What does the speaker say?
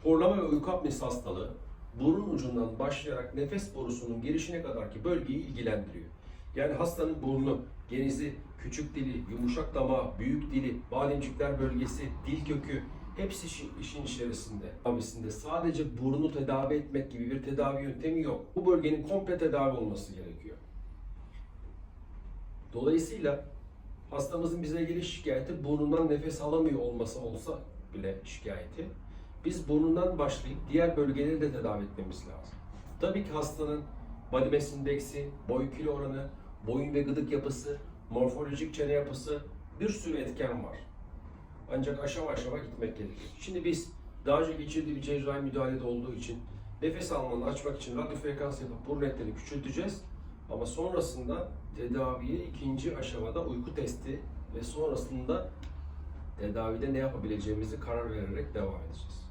Horlama ve uyku apnesi hastalığı burun ucundan başlayarak nefes borusunun girişine kadarki bölgeyi ilgilendiriyor. Yani hastanın burnu, genizi, küçük dili, yumuşak damağı, büyük dili, bademcikler bölgesi, dil kökü hepsi işin içerisinde. Tedavisinde sadece burnu tedavi etmek gibi bir tedavi yöntemi yok. Bu bölgenin komple tedavi olması gerekiyor. Dolayısıyla hastamızın bize geliş şikayeti burnundan nefes alamıyor olması olsa bile şikayeti. Biz burnundan başlayıp diğer bölgeleri de tedavi etmemiz lazım. Tabii ki hastanın body mass indeksi, boy kilo oranı, boyun ve gıdık yapısı, morfolojik çene yapısı, bir sürü etken var. Ancak aşama aşama gitmek gerekiyor. Şimdi biz daha önce geçirdiği bir cerrahi müdahalede olduğu için nefes almanı açmak için radyo frekans yapıp burun etlerini küçülteceğiz. Ama sonrasında tedaviye ikinci aşamada uyku testi ve sonrasında tedavide ne yapabileceğimizi karar vererek devam edeceğiz.